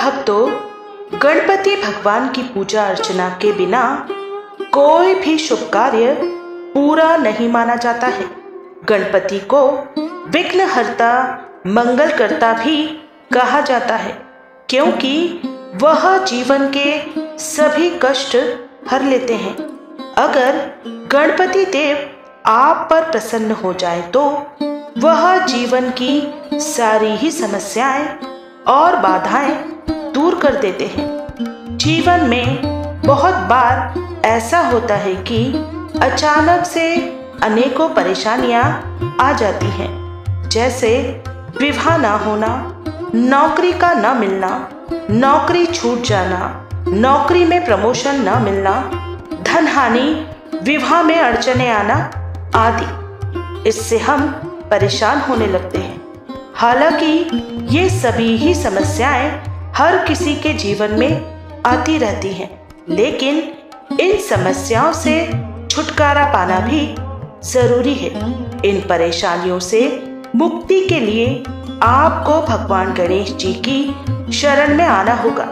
भक्तों, गणपति भगवान की पूजा अर्चना के बिना कोई भी शुभ कार्य पूरा नहीं माना जाता है। गणपति को विघ्नहर्ता, मंगलकर्ता भी कहा जाता है, क्योंकि वह जीवन के सभी कष्ट हर लेते हैं। अगर गणपति देव आप पर प्रसन्न हो जाए तो वह जीवन की सारी ही समस्याएं और बाधाएं दूर कर देते हैं। जीवन में बहुत बार ऐसा होता है कि अचानक से अनेकों परेशानियां आ जाती हैं, जैसे विवाह ना होना, नौकरी का न मिलना, नौकरी छूट जाना, नौकरी में प्रमोशन न मिलना, धन हानि, विवाह में अड़चने आना आदि। इससे हम परेशान होने लगते हैं। हालांकि ये सभी ही समस्याएं हर किसी के जीवन में आती रहती हैं, लेकिन इन समस्याओं से छुटकारा पाना भी जरूरी है। इन परेशानियों से मुक्ति के लिए आपको भगवान गणेश जी की शरण में आना होगा।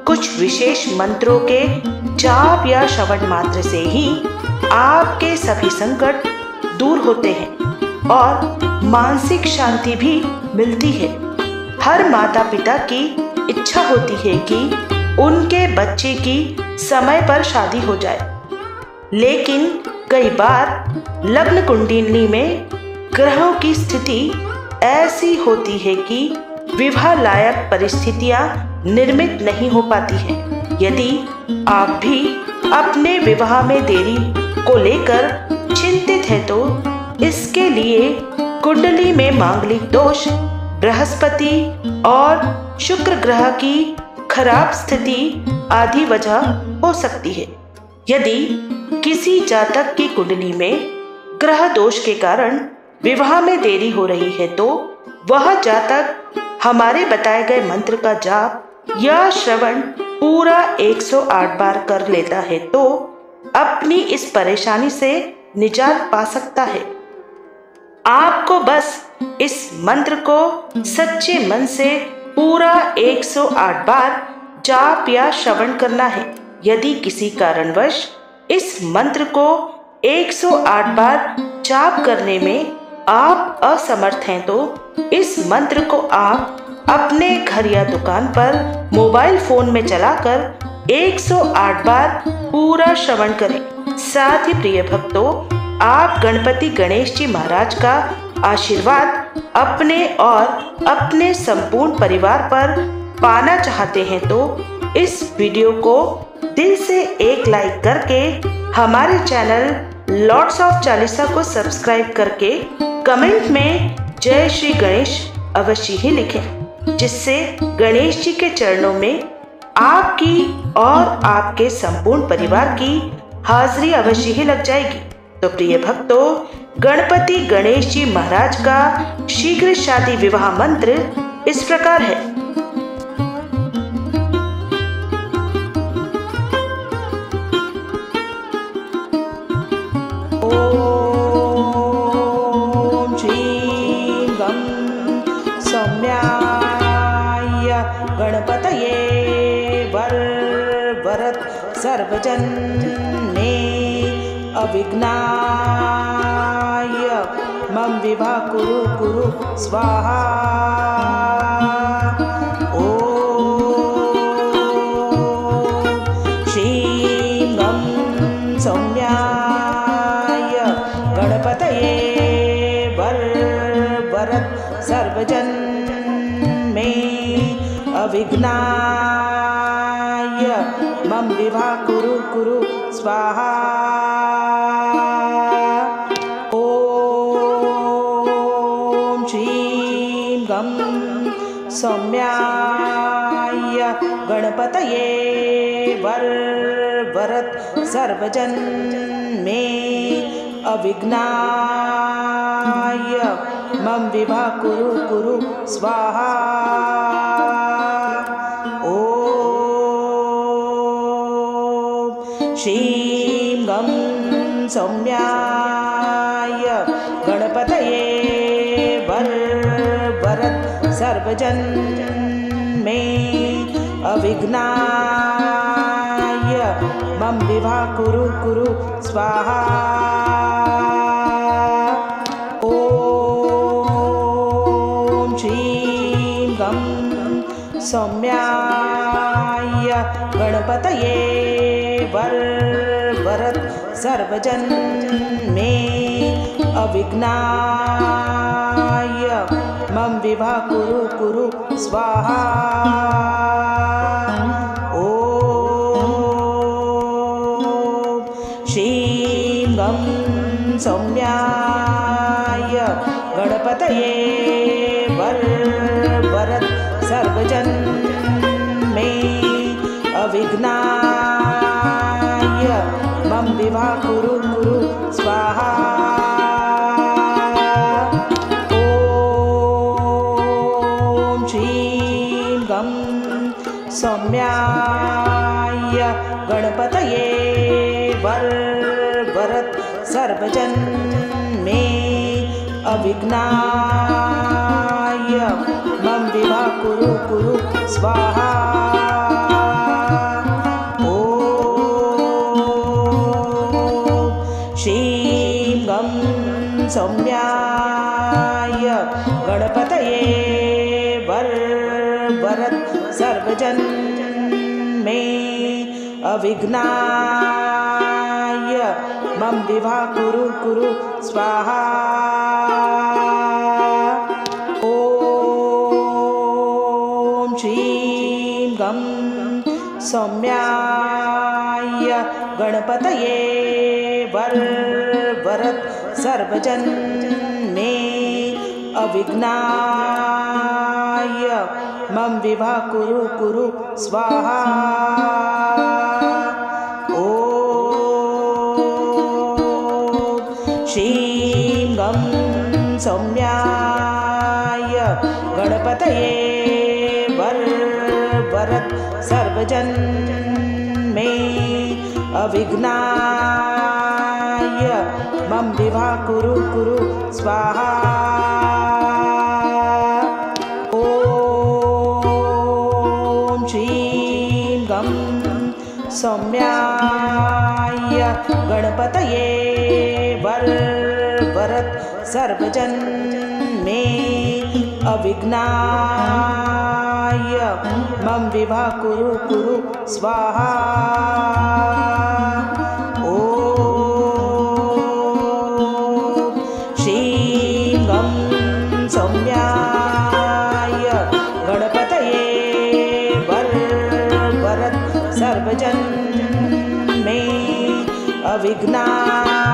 कुछ विशेष मंत्रों के जाप या श्रवण मात्र से ही आपके सभी संकट दूर होते हैं और मानसिक शांति भी मिलती है। हर माता पिता की इच्छा होती है कि उनके बच्चे की समय पर शादी हो जाए, लेकिन कई बार लग्न कुंडली में ग्रहों की स्थिति ऐसी होती है कि विवाह लायक परिस्थितियां निर्मित नहीं हो पाती हैं। यदि आप भी अपने विवाह में देरी को लेकर चिंतित हैं तो इसके लिए कुंडली में मांगलिक दोष, बृहस्पति और शुक्र ग्रह की खराब स्थिति आदि वजह हो सकती है। यदि किसी जातक की कुंडली में ग्रह दोष के कारण विवाह में देरी हो रही है तो वह जातक हमारे बताए गए मंत्र का जाप या श्रवण पूरा 108 बार कर लेता है तो अपनी इस परेशानी से निजात पा सकता है। आपको बस इस मंत्र को सच्चे मन से पूरा 108 बार जाप या श्रवण करना है। यदि किसी कारणवश इस मंत्र को 108 बार जाप करने में आप असमर्थ हैं तो इस मंत्र को आप अपने घर या दुकान पर मोबाइल फोन में चलाकर 108 बार पूरा श्रवण करें। साथ ही प्रिय भक्तों, आप गणपति गणेश जी महाराज का आशीर्वाद अपने और अपने संपूर्ण परिवार पर पाना चाहते हैं तो इस वीडियो को दिल से एक लाइक करके हमारे चैनल लॉर्ड्स ऑफ चालीसा को सब्सक्राइब करके कमेंट में जय श्री गणेश अवश्य ही लिखें, जिससे गणेश जी के चरणों में आपकी और आपके संपूर्ण परिवार की हाजिरी अवश्य ही लग जाएगी। तो प्रिय भक्तों, गणपति गणेश जी महाराज का शीघ्र शादी विवाह मंत्र इस प्रकार है। ओम श्री गं सौम्याय गणपतये वरद सर्वजन्मे अविघ्नाय मम विवाह कुरु स्वाहा। ओम श्रीं गं सौम्याय गणपतये वरद सर्वजन्मे अविघ्नाय मम विवाह कुरु स्वाहा। ओम श्रीं गं सौम्याय गणपतये वरद सर्वजन्मे अविघ्नाय मम विवाह कुरु स्वाहा। श्रीं गं सौम्याय गणपतये वरद सर्वजन्मे अविघ्नाय मम विवाह कुरु कुरु स्वाहा। ॐ श्रीं गं सौम्याय गणपतये वरद सर्वजन मे अविघ्नाय मम विवाह कुरु कुरु स्वाहा। ॐ श्रीं गं सौम्याय गणपतये वरद सर्वजन मे अविघ्नाय मम विवाह कुरु कुरु स्वाहा। ॐ श्रीं गं सौम्याय गणपतये वरद सर्वजन मे अविघ्नाय मम विवाह कुरु कुरु स्वाहा। श्रीं गं सौम्याय गणपतये वरद सर्वजन मे अविघ्नाय मम विवाह कुरु कुरु स्वाहा। ॐ श्रीं गं सौम्याय गणपतये वरद सर्वजन मे अविघ्नाय मम विवाह कुरु कुरु स्वाहा। ॐ श्रीं गं सौम्याय गणपतये वरद सर्वजन मे अविघ्नाय मम विवाह कुरु कुरु स्वाहा। ॐ श्रीं गं सौम्याय गणपतये वरद सर्वजन मे अविघ्नाय मम विवाह कुरु कुरु स्वाहा। ॐ श्रीं गं सौम्याय गणपतये वरद सर्वजन मे अविघ्नाय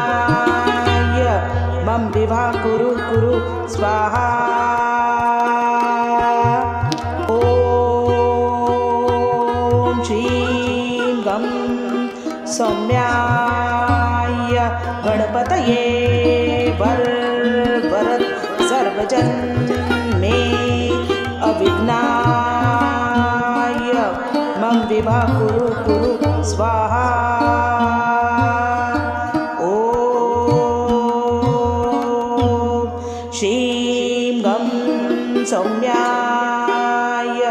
मम विवाह कुरु कुरु स्वाहा। ॐ श्रीं गं सौम्याय गणपतये वरद सर्वजन मे अविघ्नाय मम विवाह कुरु कुरु स्वाहा। ॐ श्रीं गं सौम्याय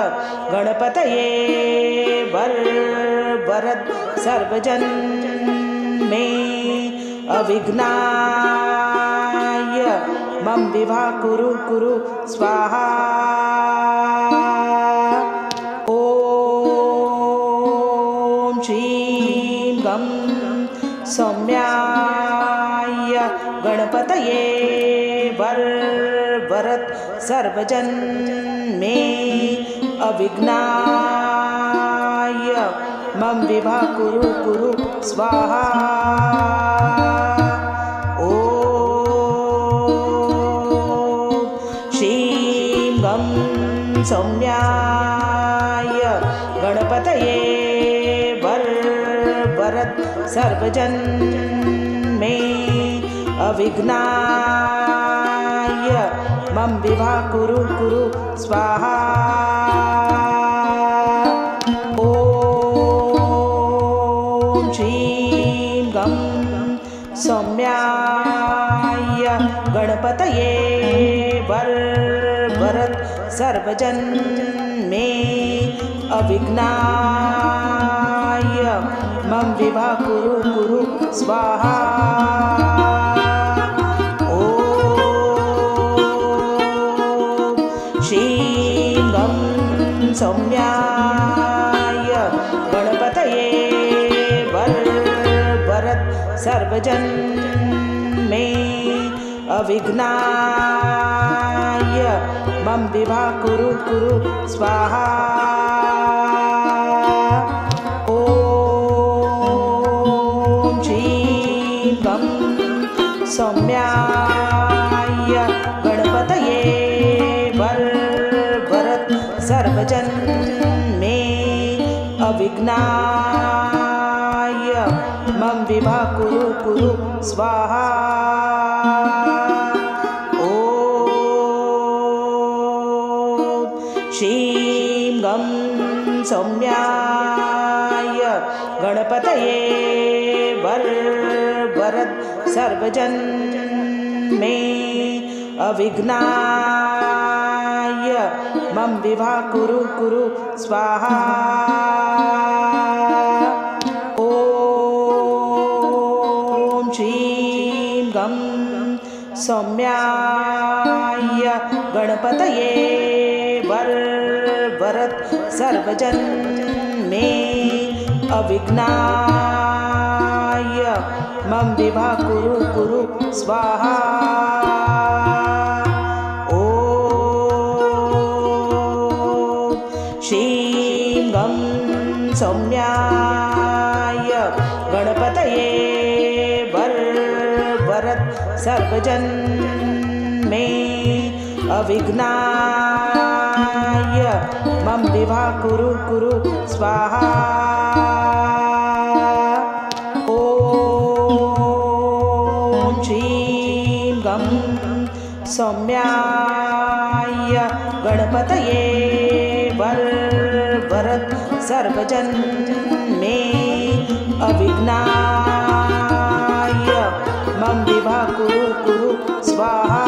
गणपतये वरद सर्वजन मे अविघ्नाय मम विवाह कुरु कुरु स्वाहा। ॐ श्रीं गं सौम्याय गणपतये वरद सर्वजन मे अविघ्नाय मम विवाह कुरु कुरु स्वाहा। ॐ श्रीं गं सौम्याय गणपतये वरद सर्वजन मे अविघ्नाय मम विवाह कुरु कुरु स्वाहा। ॐ श्रीं गं सौम्याय गणपतये वरद सर्वजन मे अविघ्नाय मम विभा कुरु कुरु स्वाहा। ॐ श्रीं गं सौम्याय गणपतये वरद सर्वजन मे अविघ्नाय मम विभा कुरु कुरु स्वाहा। ॐ श्रीं गं सौम्याय गणपतये वरद सर्वजन मे अविघ्नाय मम विभा कुरु कुरु स्वाहा। श्रीं गं सौम्याय गणपतये वरद सर्वजन मे अविघ्नाय मम विभा कुरु कुरु स्वाहा। ॐ श्रीं गं सौम्याय गणपतये वरद सर्वजन मे अविघ्नाय मम विभा कुरु कुरु स्वाहा। ॐ श्रीं गं सौम्याय गणपतये वरद सर्वजन मे अविघ्नाय मम विभा कुरु कुरु स्वाहा। ॐ श्रीं गं सौम्याय गणपतये वरद सर्वजन मे अविघ्नाय मम विभा कुरु कुरु स्वाहा।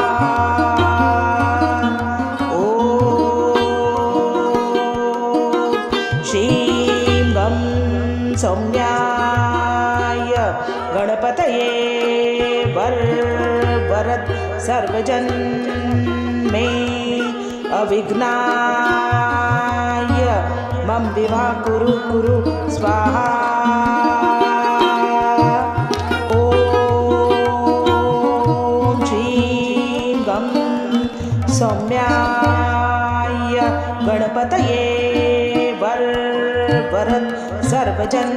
श्रीं गं सौम्याय गणपतये वरद सर्वजन मे अविघ्नाय मम विभा कुरु कुरु स्वाहा। ॐ श्रीं गं सौम्याय गणपतये वरद सर्वजन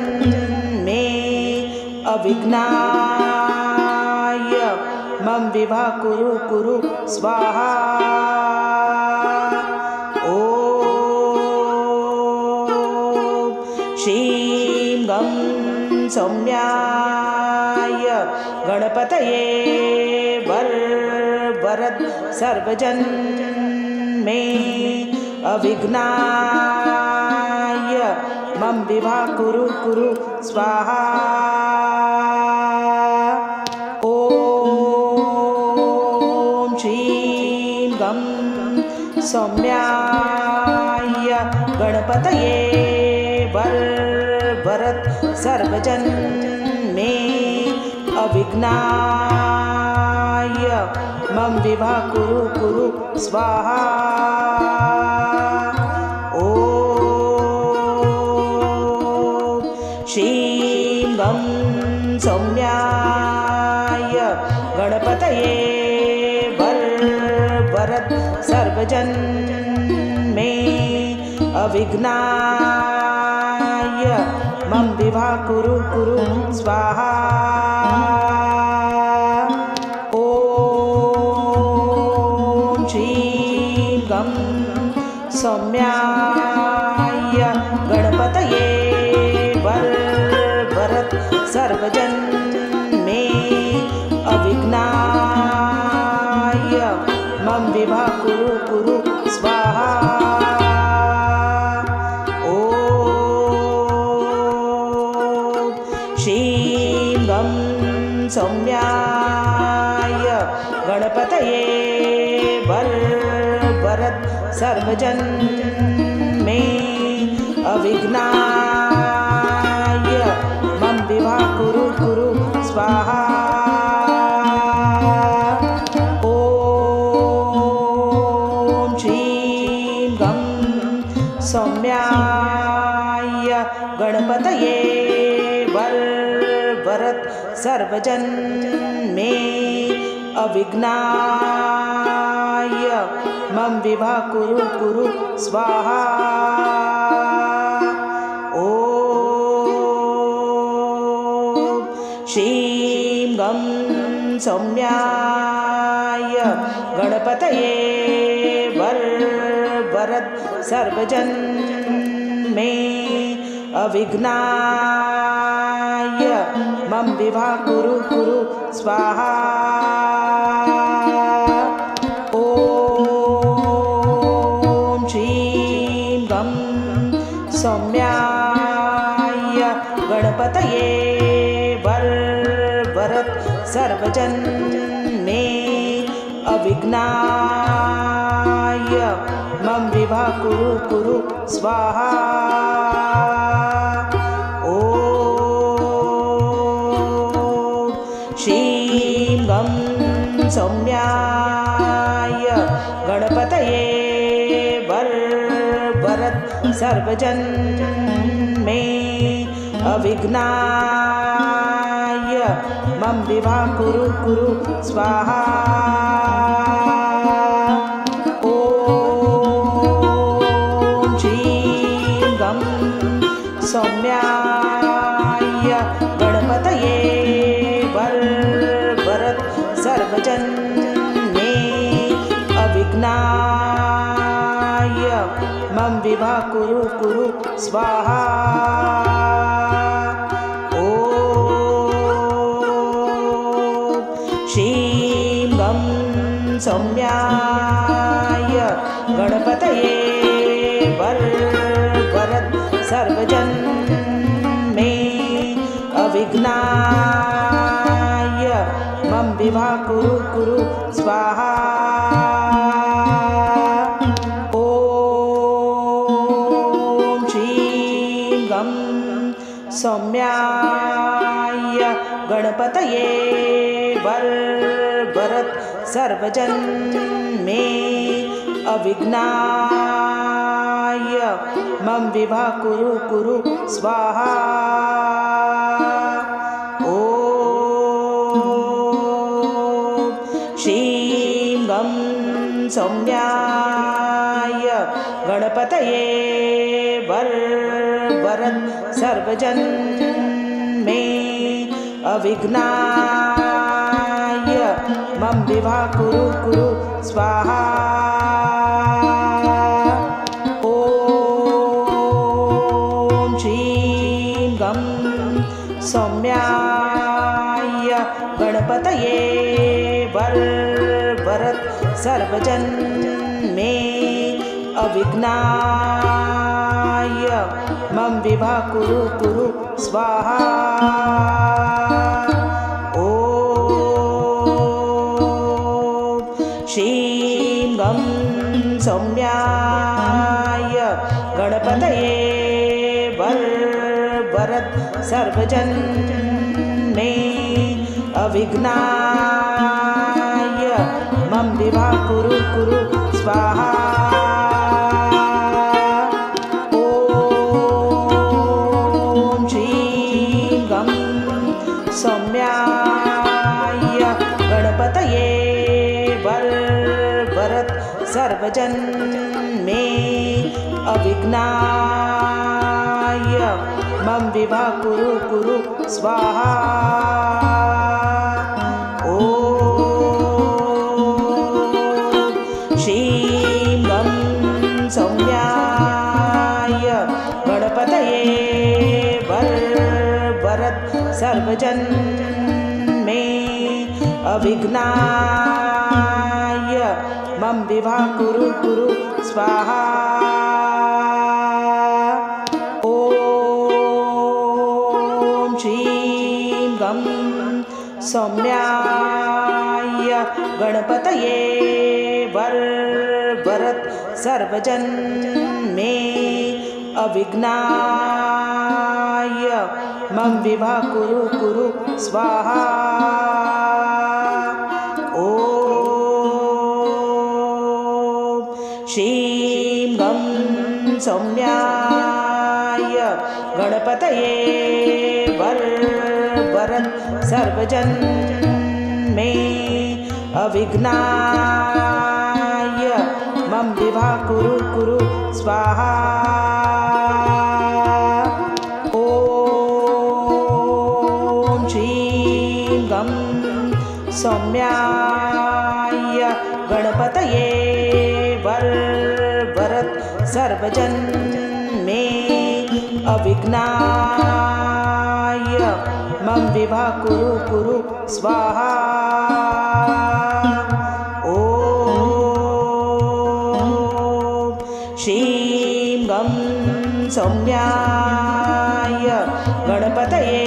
मे अविघ्नाय मम विभा कुरु कुरु स्वाहा। ॐ श्रीं गं सौम्याय गणपतये वरद सर्वजन मे अविघ्नाय मम विभा कुरु कुरु स्वाहा। ॐ श्रीं गं सौम्याय गणपतये वरद सर्वजन मे अविघ्नाय मम विभा कुरु कुरु स्वाहा। ॐ श्रीं गं सौम्याय गणपतये वरद सर्वजन मे अविघ्नाय मम विभा कुरु कुरु स्वाहा। ॐ श्रीं गं सौम्याय गणपतये वरद सर्वजन मे अविघ्नाय मम विभा कुरु कुरु स्वाहा। ॐ श्रीं गं सौम्याय गणपतये वरद सर्वजन मे अविघ्नाय मम विवाह कुरु कुरु स्वाहा। ॐ श्रीं गं सौम्याय गणपतये वरद सर्वजन मे अविघ्नाय मम विवाह कुरु कुरु स्वाहा। ॐ श्रीं गं सौम्याय गणपतये वरद सर्वजन मे अविघ्नाय मम विवाह कुरु कुरु स्वाहा। ॐ श्रीं गं सौम्याय गणपतये वरद सर्वजन मे अविघ्नाय मम विवाह कुरु कुरु स्वाहा। ॐ श्रीं गं सौम्याय गणपतये वरद सर्वजन मे अविघ्नाय मम विवाह कुरु कुरु स्वाहा। ॐ श्रीं गं सौम्याय गणपतये वरद सर्वजन मे अविघ्नाय मम विवाह कुरु कुरु स्वाहा। ॐ श्रीं गं सौम्याय गणपतये वरद सर्वजन मे अविघ्नाय मम विवाह कुरु कुरु स्वाहा। ॐ श्रीं गं सौम्याय गणपतये वरद सर्वजन मे अविघ्नाय मम विवाह कुरु कुरु स्वाहा। ॐ श्रीं गं सौम्याय गणपतये वरद सर्वजन मे अविघ्नाय मम विवाह कुरु कुरु स्वाहा। ॐ श्रीं गं सौम्याय गणपतये वरद सर्वजन मे अविघ्नाय मम विवाह कुरु कुरु स्वाहा। ॐ श्रीं गं सौम्याय गणपतये वरद सर्वजन मे अविघ्नाय मम विवाह कुरु कुरु स्वाहा। ॐ श्रीं गं सौम्याय गणपतये वरद सर्वजन मे अविघ्नाय मम विवाह कुरु कुरु स्वाहा। ॐ श्रीं गं सौम्याय गणपतये वरद सर्वजन मे अविघ्नाय मम विवाह कुरु कुरु स्वाहा। ॐ श्रीं गं सौम्याय गणपतये वरद सर्वजन मे अविघ्नाय मम विभा कुरु कुरु स्वाहा। ॐ श्रीं गं सौम्याय गणपतये वरद सर्वजन मे अविघ्नाय मम विभा कुरु कुरु स्वाहा। ॐ श्रीं गं सौम्याय गणपतये वरद सर्वजन मे अविघ्नाय मम विभा कुरु कुरु स्वाहा। ॐ श्रीं गं सौम्याय गणपतये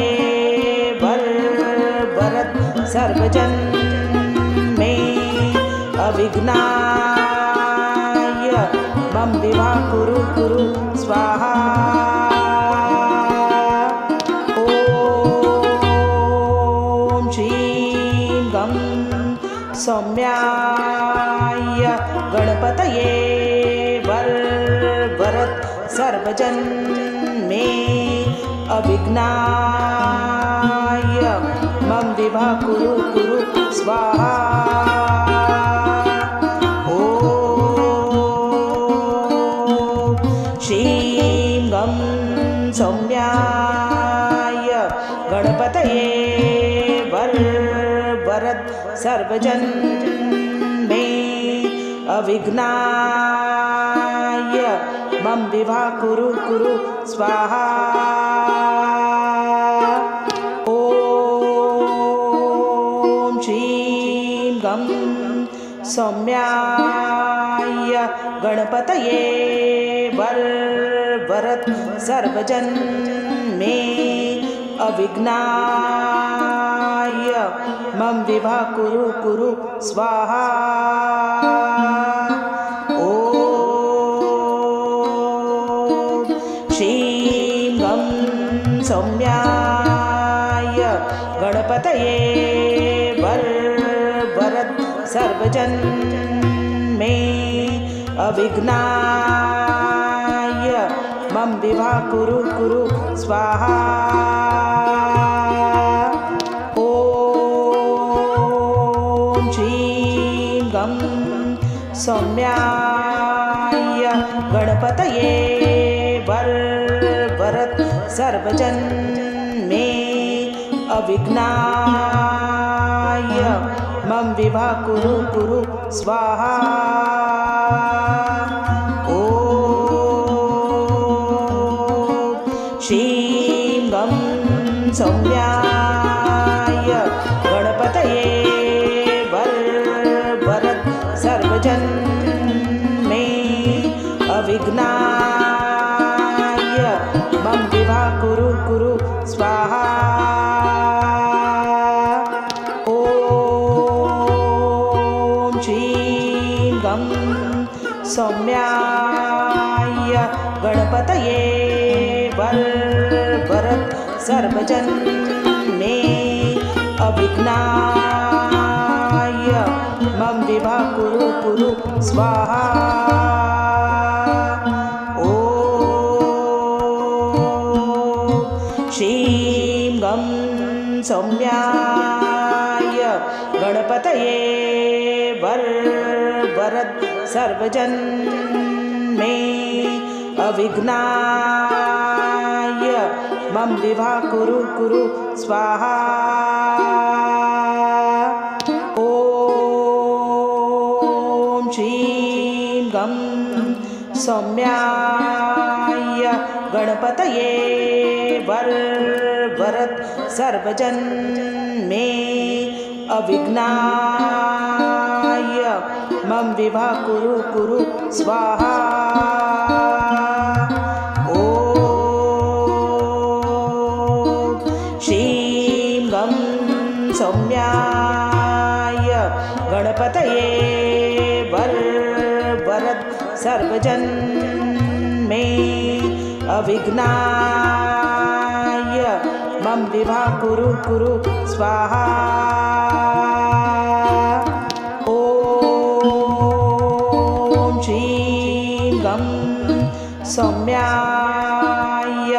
वरद सर्वजन मे अविघ्नाय मम विभा कुरु कुरु स्वाहा। ॐ श्रीं गं सौम्याय गणपतये वरद सर्वजन मे अविघ्नाय मम विभा कुरु कुरु स्वाहा। ॐ श्रीं गं सौम्याय गणपतये वरद सर्वजन मे अविघ्नाय मम विभा कुरु कुरु स्वाहा। ॐ श्रीं गं सौम्याय गणपतये वरद सर्वजन मे अविघ्नाय मम विभा कुरु कुरु स्वाहा। ॐ श्रीं गं सौम्याय गणपतये वरद सर्वजन मे अविघ्नाय मम विभा कुरु कुरु स्वाहा। ॐ श्रीं गं सौम्याय गणपतये वरद सर्वजन मे अविघ्नाय मम विभा कुरु कुरु स्वाहा। ॐ श्रीं गं सौम्याय गणपतये वरद सर्वजन मे अविघ्नाय मम विभा कुरु कुरु स्वाहा। ॐ श्रीं गं सौम्याय गणपतये वरद सर्वजन मे अविघ्नाय मम विभा कुरु कुरु स्वाहा। ॐ श्रीं गं सौम्याय गणपतये वरद सर्वजन मे अविघ्नाय मम विभा कुरु कुरु स्वाहा। ॐ श्रीं गं सौम्याय गणपतये वरद सर्वजन मे अविघ्नाय मम विभा कुरु कुरु स्वाहा। ॐ श्रीं गं सौम्याय गणपतये वरद सर्वजन मे अविघ्नाय मम विभा कुरु कुरु स्वाहा। ॐ श्रीं गं सौम्याय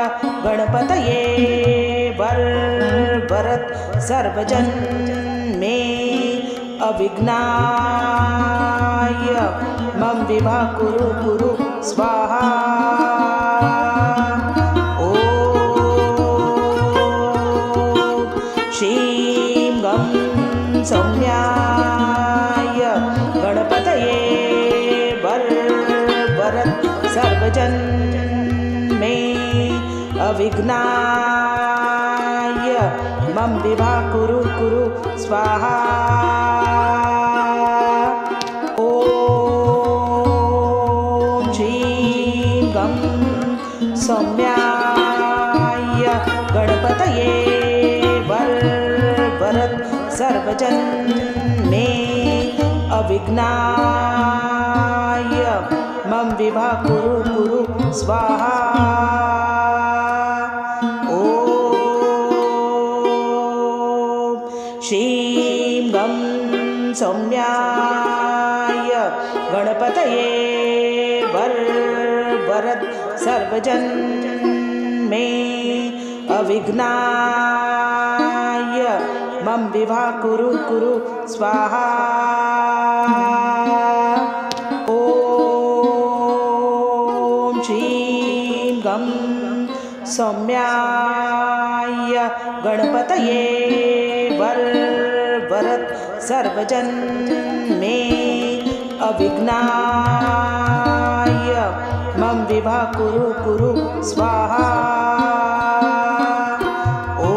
गणपतये वरद सर्वजन मे अविघ्नाय मम विभा कुरु कुरु स्वाहा। ॐ श्रीं गं सौम्याय गणपतये वरद सर्वजन मे अविघ्नाय मम विभा कुरु कुरु स्वाहा। ॐ श्रीं गं सौम्याय गणपतये वरद सर्वजन मे अविघ्नाय मम विभा कुरु कुरु स्वाहा। ॐ श्रीं गं सौम्याय गणपतये वरद सर्वजन मे अविघ्नाय मम विभा कुरु कुरु स्वाहा। ॐ श्रीं गं सौम्याय गणपतये वरद सर्वजन मे अविघ्नाय मम विभा कुरु कुरु स्वाहा। ॐ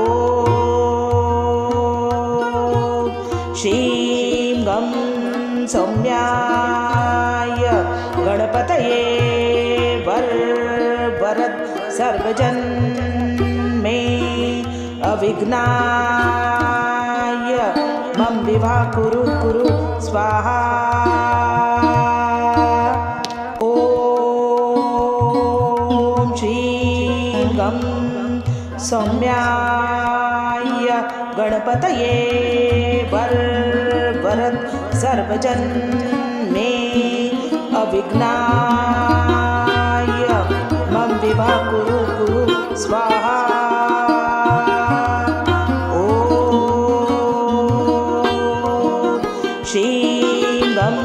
श्रीं गं सौम्याय गणपतये वरद सर्वजन मे अविघ्नाय मम विभा कुरु कुरु स्वाहा। ॐ श्रीं गं सौम्याय गणपतये वरद सर्वजन मे अविघ्नाय मम विभा कुरु कुरु स्वाहा। ॐ श्रीं गं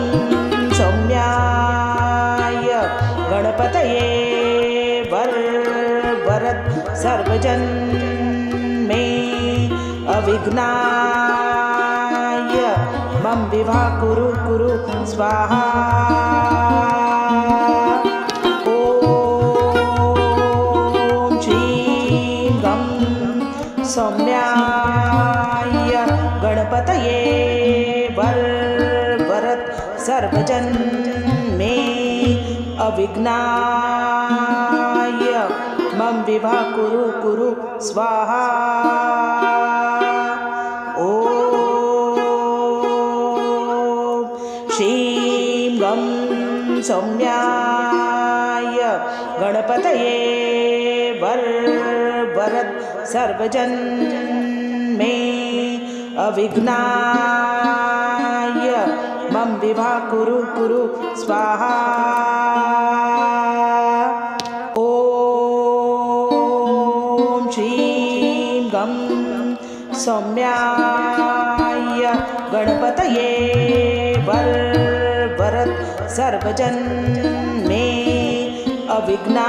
सौम्याय गणपतये वरद सर्वजन मे अविघ्नाय मम विभा कुरु कुरु स्वाहा। ॐ श्रीं गं सौम्याय गणपतये वरद सर्वजन मे अविघ्नाय मम विभा कुरु कुरु स्वाहा। ॐ श्रीं गं सौम्याय गणपतये वरद सर्वजन मे अविघ्नाय मम विभा कुरु कुरु स्वाहा। ॐ श्रीं गं सौम्याय गणपतये वरद सर्वजन मे अविघ्नाय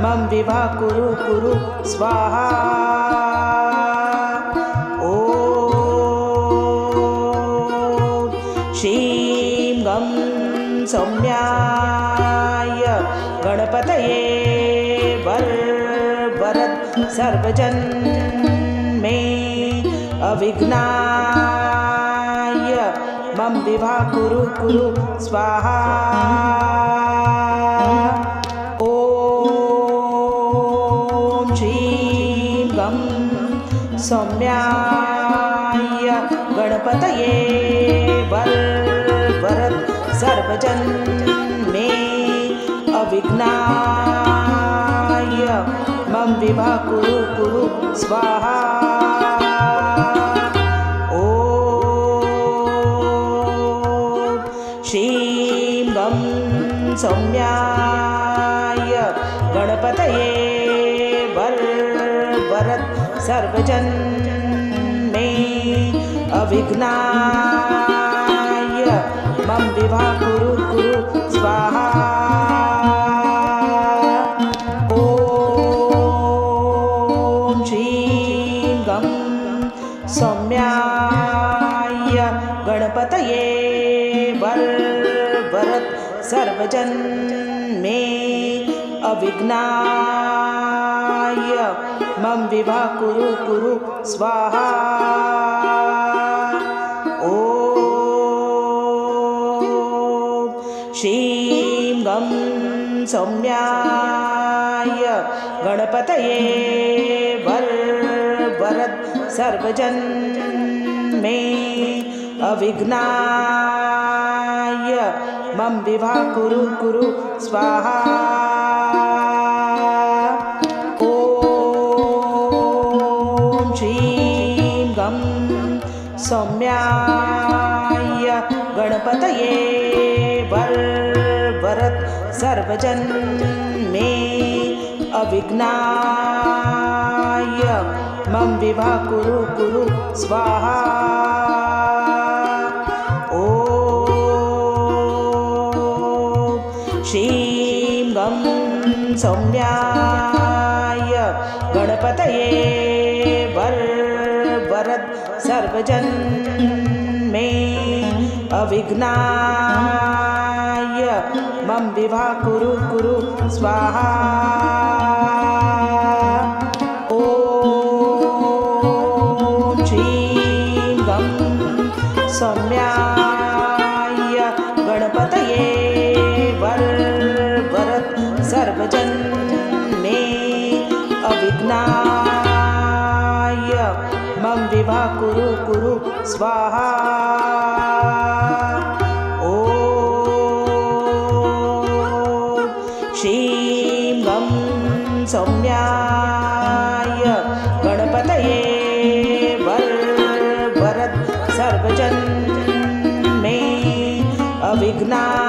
मम विभा कुरु कुरु स्वाहा। ॐ श्रीं गं सौम्याय गणपतये वरद सर्वजन मे अविघ्नाय मम विभा कुरु कुरु स्वाहा। ॐ श्रीं गं सौम्याय गणपतये वरद सर्वजन मे अविघ्नाय अविघ्नाय मम विभा कुरु कुरु स्वाहा। ॐ श्रीं गं सौम्याय गणपतये वरद सर्वजन मे अविघ्नाय मम विभा कुरु कुरु स्वाहा। ॐ श्रीं गं सौम्याय गणपतये वरद सर्वजन मे अविघ्नाय मम विभा कुरु कुरु स्वाहा। ॐ श्रीं गं सौम्याय गणपतये वरद सर्वजन मे अविघ्नाय मम विभा कुरु कुरु स्वाहा। ॐ श्रीं गं सौम्याय गणपतये वरद सर्वजन मे अविघ्नाय मम विभा कुरु कुरु स्वाहा। ॐ श्रीं गं सौम्याय गणपतये वरद सर्वजन मे अविघ्नाय मम विभा कुरु कुरु स्वाहा। ॐ श्रीं गं सौम्याय गणपतये वरद सर्वजन मे अविघ्नाय मम विभा कुरु कुरु स्वाहा। ॐ श्रीं गं सौम्याय गणपतये वरद सर्वजन मे अविघ्नाय